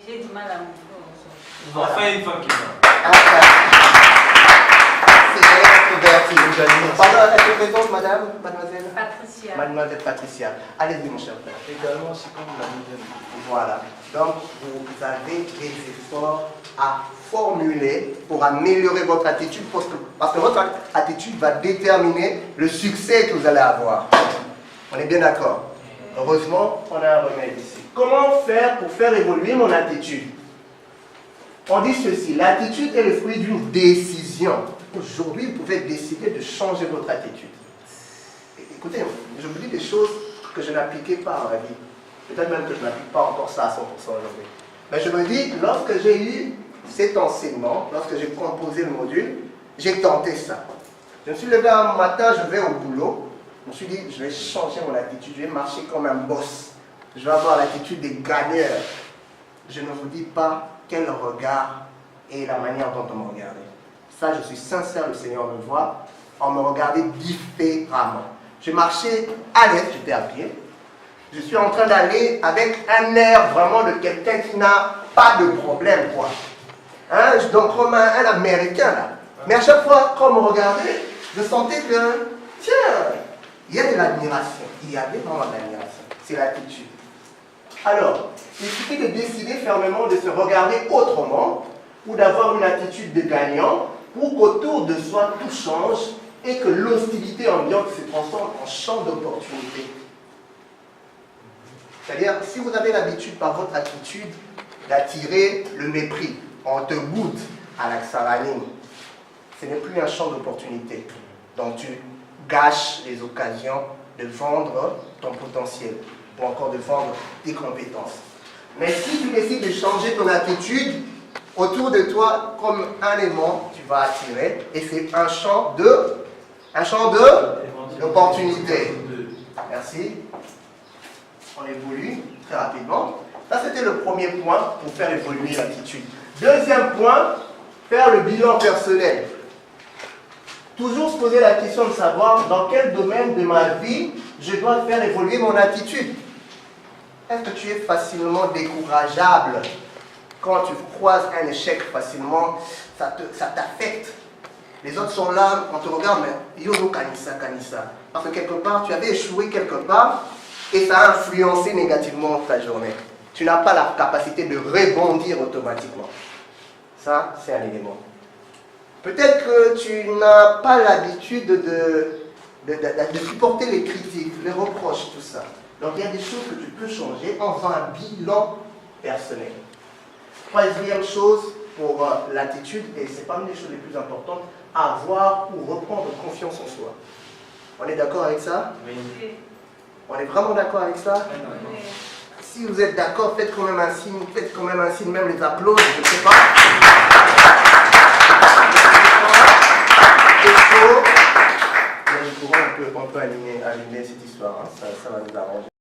J'ai du mal à m'ouvrir. Voilà. Enfin, une femme qui va. C'est extroverti. Pardon, est-ce que présente, madame, mademoiselle Patricia. Mademoiselle Patricia. Allez-y, mon cher frère. Également, c'est comme la nouvelle. Voilà. Donc, vous avez des efforts à formuler pour améliorer votre attitude parce que votre attitude va déterminer le succès que vous allez avoir. On est bien d'accord? Heureusement, on a un remède ici. Comment faire pour faire évoluer mon attitude? On dit ceci, l'attitude est le fruit d'une décision. Aujourd'hui, vous pouvez décider de changer votre attitude. Écoutez, je vous dis des choses que je n'appliquais pas dans la vie. Peut-être même que je n'applique pas encore ça à 100% aujourd'hui. Mais je me dis, lorsque j'ai eu cet enseignement, lorsque j'ai composé le module, j'ai tenté ça. Je me suis levé un matin, je vais au boulot. Je me suis dit, je vais changer mon attitude, je vais marcher comme un boss. Je vais avoir l'attitude des gagneurs. Je ne vous dis pas quel regard et la manière dont on me regardait. Ça, je suis sincère, le Seigneur me voit. On me regardait différemment. Je marchais à l'aise, j'étais à pied. Je suis en train d'aller avec un air vraiment de quelqu'un qui n'a pas de problème, quoi. Hein? Donc, comme un Américain, là. Mais à chaque fois qu'on me regardait, je sentais que, tiens, il y a de l'admiration. Il y avait vraiment de l'admiration. C'est l'attitude. Alors, il suffit de décider fermement de se regarder autrement ou d'avoir une attitude de gagnant pour qu'autour de soi tout change et que l'hostilité ambiante se transforme en champ d'opportunité. C'est-à-dire, si vous avez l'habitude par votre attitude d'attirer le mépris, on te boude à l'axaranine, ce n'est plus un champ d'opportunité. Donc tu gâches les occasions de vendre ton potentiel ou encore de vendre tes compétences. Mais si tu décides de changer ton attitude, autour de toi, comme un aimant, tu vas attirer et c'est un champ d'opportunité. Merci. On évolue très rapidement. Ça, c'était le premier point pour faire évoluer l'attitude. Deuxième point, faire le bilan personnel. Toujours se poser la question de savoir dans quel domaine de ma vie je dois faire évoluer mon attitude. Est-ce que tu es facilement décourageable? Quand tu croises un échec facilement, ça t'affecte. Les autres sont là, on te regarde, mais yo no kanisa kanisa. Parce que quelque part, tu avais échoué quelque part et ça a influencé négativement ta journée. Tu n'as pas la capacité de rebondir automatiquement. Ça, c'est un élément. Peut-être que tu n'as pas l'habitude de supporter les critiques, les reproches, tout ça. Donc il y a des choses que tu peux changer en faisant un bilan personnel. Troisième chose pour l'attitude, et c'est parmi les choses les plus importantes, avoir ou reprendre confiance en soi. On est d'accord avec ça? Oui. On est vraiment d'accord avec ça? Oui. Si vous êtes d'accord, faites quand même un signe, même les applaudissements, je ne sais pas. Il faut, mais on peut allumer cette histoire, hein, ça va nous arranger.